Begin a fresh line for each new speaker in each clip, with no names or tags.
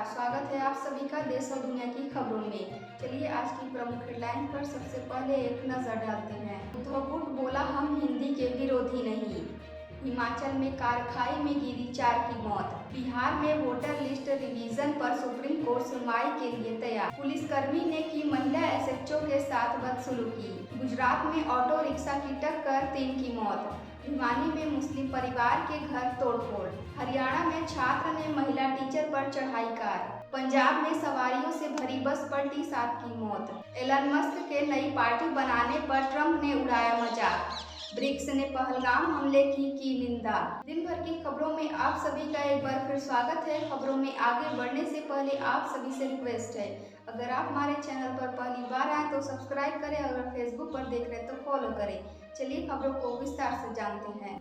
नमस्कार, स्वागत है आप सभी का देश और दुनिया की खबरों में। चलिए आज की प्रमुख हेडलाइन पर सबसे पहले एक नजर डालते हैं। उद्धव गुट बोला हम हिंदी के विरोधी नहीं। हिमाचल में कार खाई में गिरी 4 की मौत। बिहार में वोटर लिस्ट रिवीजन पर सुप्रीम कोर्ट सुनवाई के लिए तैयार। पुलिसकर्मी ने की महिला एसएचओ के साथ बदसलूकी। गुजरात में ऑटो रिक्शा की टक्कर 3 की मौत। भिवानी में मुस्लिम परिवार के घर तोड़फोड़। हरियाणा में छात्र ने महिला टीचर पर चढ़ाई कार। पंजाब में सवारियों से भरी बस पलटी, 7 की मौत। एलन मस्क के नई पार्टी बनाने पर ट्रंप ने उड़ाया मजाक। ब्रिक्स ने पहलगाम हमले की निंदा। दिन भर की खबरों में आप सभी का एक बार फिर स्वागत है। खबरों में आगे बढ़ने से पहले आप सभी से रिक्वेस्ट है, अगर आप हमारे चैनल पर पहली बार आए तो सब्सक्राइब करें, अगर फेसबुक पर देख रहे हैं तो फॉलो करें। चलिए खबरों को विस्तार से जानते हैं।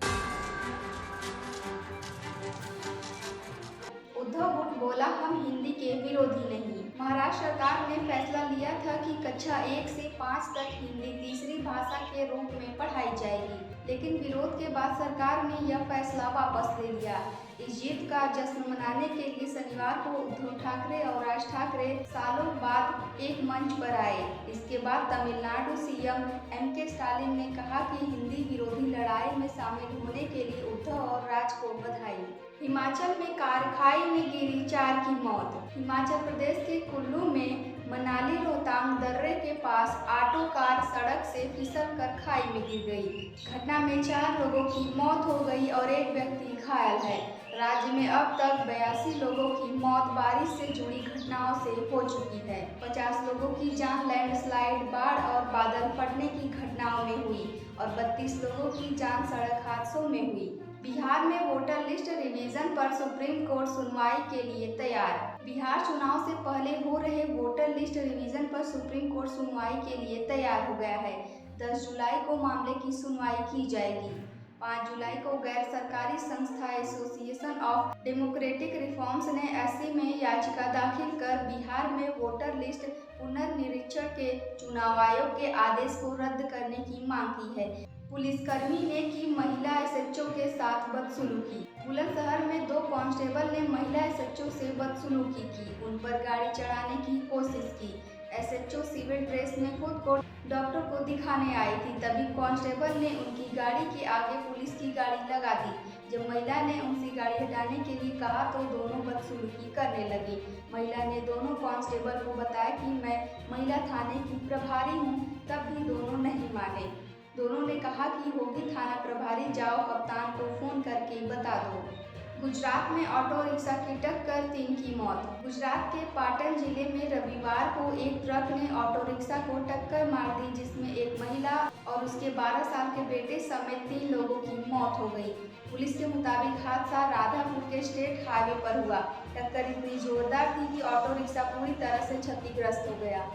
उद्धव गुट बोला हम हिंदी के विरोधी नहीं। महाराष्ट्र सरकार ने फैसला लिया था कि कक्षा 1 से 5 तक हिंदी तीसरी भाषा के रूप में पढ़ाई जाएगी, लेकिन विरोध के बाद सरकार ने यह फैसला वापस ले लिया। इस जीत का जश्न मनाने के लिए शनिवार को उद्धव ठाकरे और राज ठाकरे सालों बाद एक मंच पर आए। इसके बाद तमिलनाडु सीएम एम.के. स्टालिन ने कहा कि हिंदी विरोधी लड़ाई में शामिल होने के लिए उद्धव और राज को बधाई। हिमाचल में कार खाई में गिरी 4 की मौत। हिमाचल प्रदेश के कुल्लू में मनाली रोहतांग दर्रे के पास ऑटो कार सड़क से फिसलकर खाई में गिर गई। घटना में 4 लोगों की मौत हो गई और एक व्यक्ति घायल है। राज्य में अब तक 82 लोगों की मौत बारिश से जुड़ी घटनाओं से हो चुकी है। 50 लोगों की जान लैंडस्लाइड, बाढ़ और बादल फटने की घटनाओं में हुई और 32 लोगों की जान सड़क हादसों में हुई। बिहार में वोटर लिस्ट रिवीजन पर सुप्रीम कोर्ट सुनवाई के लिए तैयार। बिहार चुनाव से पहले हो रहे वोटर लिस्ट रिवीजन पर सुप्रीम कोर्ट सुनवाई के लिए तैयार हो गया है। 10 जुलाई को मामले की सुनवाई की जाएगी। 5 जुलाई को गैर सरकारी संस्था एसोसिएशन ऑफ डेमोक्रेटिक रिफॉर्म्स ने एससी में याचिका दाखिल कर बिहार में वोटर लिस्ट पुनर्निरीक्षण के चुनाव आयोग के आदेश को रद्द करने की मांग की है। पुलिसकर्मी ने की महिला एसएचओ के साथ बदसलूकी। बुलंदशहर में 2 कांस्टेबल ने महिला एसएचओ से बदसलूकी की, उन पर गाड़ी चढ़ाने की कोशिश की। एसएचओ सिविल ड्रेस में खुद को डॉक्टर को दिखाने आई थी, तभी कांस्टेबल ने उनकी गाड़ी के आगे पुलिस की गाड़ी लगा दी। जब महिला ने उनसे गाड़ी हटाने के लिए कहा तो दोनों बदसलूकी करने लगी। महिला ने दोनों कांस्टेबल को बताया कि मैं महिला थाने की प्रभारी हूं, तब भी दोनों नहीं माने। दोनों ने कहा कि होगी थाना प्रभारी, जाओ कप्तान को फोन करके बता दो। गुजरात में ऑटो रिक्शा की टक्कर, 3 की मौत। गुजरात के पाटन जिले में रविवार को एक ट्रक ने ऑटो रिक्शा को टक्कर मार दी, जिसमें एक महिला और उसके 12 साल के बेटे समेत 3 लोगों की मौत हो गई। पुलिस के मुताबिक हादसा राधापुर के स्टेट हाईवे पर हुआ। टक्कर इतनी जोरदार थी कि ऑटो रिक्शा पूरी तरह से क्षतिग्रस्त हो गया।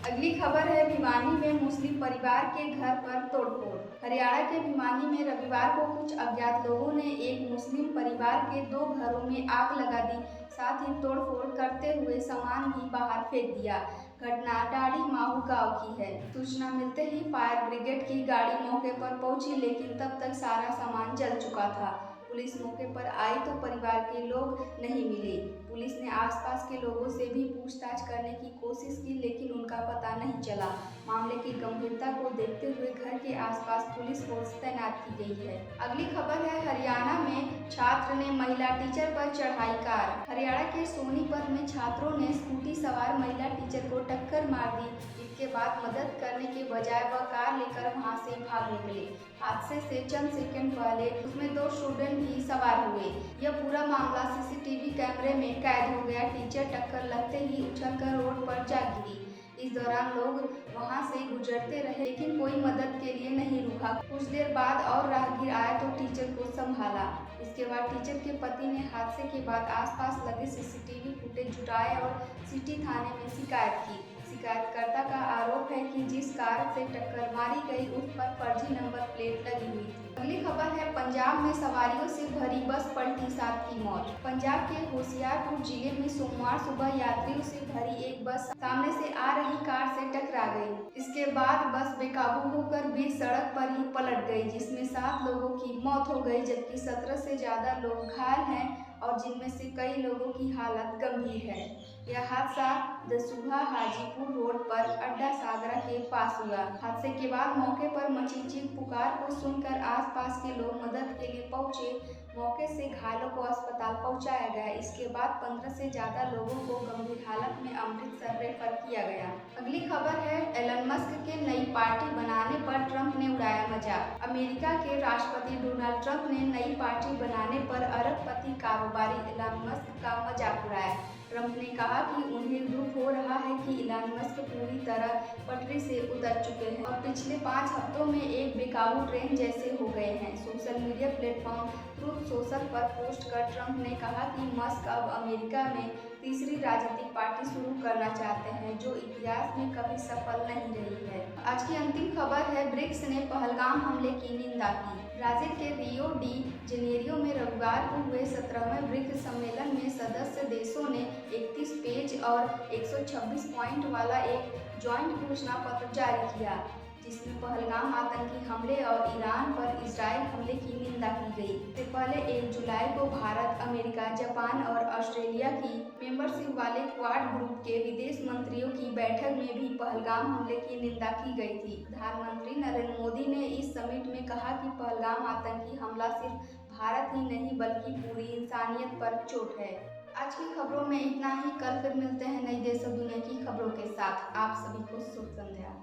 अगली खबर है भिवानी में मुस्लिम परिवार के घर पर तोड़फोड़। हरियाणा के भिवानी में रविवार को कुछ अज्ञात लोगों ने एक मुस्लिम परिवार के 2 घरों में आग लगा दी, साथ ही तोड़फोड़ करते हुए सामान भी बाहर फेंक दिया। घटना टाड़ी माहू गांव की है। सूचना मिलते ही फायर ब्रिगेड की गाड़ी मौके पर पहुंची, लेकिन तब तक सारा सामान जल चुका था। पुलिस मौके पर आई तो परिवार के लोग नहीं मिले। पुलिस ने आसपास के लोगों से भी पूछताछ करने की कोशिश की, लेकिन उनका पता नहीं चला। मामले की गंभीरता को देखते हुए घर के आसपास पुलिस फोर्स तैनात की गई है। अगली खबर है हरियाणा में छात्र ने महिला टीचर पर चढ़ाई कार। हरियाणा के सोनीपत में छात्रों ने स्कूटी सवार महिला टीचर को टक्कर मार दी। इसके बाद मदद करने के बजाय वह कार लेकर वहां से भाग निकले। हादसे से चंद सेकंड पहले उसमें 2 स्टूडेंट भी सवार हुए। यह पूरा मामला सीसीटीवी कैमरे में कैद हो गया। टीचर टक्कर लगते ही उछलकर रोड पर जा गिरी। इस दौरान लोग वहां से गुजरते रहे, लेकिन कोई मदद के लिए नहीं रुका। कुछ देर बाद और राहगीर आया तो टीचर को संभाला। इसके बाद टीचर के पति ने हादसे के बाद आसपास लगे सीसीटीवी फुटेज जुटाए और सिटी थाने में शिकायत की। शिकायतकर्ता का आरोप है कि जिस कार से टक्कर मारी गई उस पर फर्जी नंबर प्लेट लगी हुई थी। अगली खबर है पंजाब में सवारियों से भरी बस पलटी, 7 की मौत। पंजाब के होशियारपुर जिले में सोमवार सुबह यात्रियों से भरी एक बस सामने से आ रही कार से टकरा गई। इसके बाद बस बेकाबू होकर बीच सड़क पर ही पलट गई, जिसमें 7 लोगों की मौत हो गई, जबकि 17 से ज्यादा लोग घायल हैं और जिनमें से कई लोगों की हालत गंभीर है। यह हादसा दसूहा हाजीपुर रोड पर अड्डा सागरा के पास हुआ। हादसे के बाद मौके पर मची चीख पुकार को सुनकर आसपास के लोग मदद के लिए पहुंचे। मौके से घायलों को अस्पताल पहुंचाया गया। इसके बाद 15 से ज्यादा लोगों को गंभीर हालत में अमृतसर रेफर किया गया। अगली खबर है, एलन मस्क के नई पार्टी बनाने पर ट्रंप ने उड़ाया मजाक। अमेरिका के राष्ट्रपति डोनाल्ड ट्रंप ने नई पार्टी बनाने पर अरबपति कारोबारी एलन मस्क का मजाक उड़ाया। ट्रंप ने कहा कि उन्हें दुख हो रहा है कि एलन मस्क पूरी तरह पटरी से उतर चुके हैं और पिछले 5 हफ्तों में एक बेकाबू ट्रेन जैसे हो गए हैं। Social media platform truth social पर पोस्ट कर ट्रंप ने कहा कि मस्क अब अमेरिका में तीसरी राजनीतिक पार्टी शुरू करना चाहते हैं, जो इतिहास में कभी सफल नहीं रही है। आज की अंतिम खबर है, ब्रिक्स ने पहलगाम हमले की निंदा की। ब्राजील के रियो डी जेनेरियो में रविवार को हुए 17वें ब्रिक्स सम्मेलन में सदस्य देशों ने 31 पेज और 126 पॉइंट वाला एक ज्वाइंट घोषणा पत्र जारी किया, जिसमें पहलगाम आतंकी हमले और ईरान पर इजराइल हमले की निंदा की गई। इससे पहले 1 जुलाई को भारत, अमेरिका, जापान और ऑस्ट्रेलिया की मेंबरशिप वाले क्वाड ग्रुप के विदेश मंत्रियों की बैठक में भी पहलगाम हमले की निंदा की गई थी। प्रधानमंत्री नरेंद्र मोदी ने इस समिट में कहा कि पहलगाम आतंकी हमला सिर्फ भारत ही नहीं बल्कि पूरी इंसानियत पर चोट है। आज की खबरों में इतना ही। कल फिर मिलते हैं नई देश और दुनिया की खबरों के साथ। आप सभी को शुभ संध्या।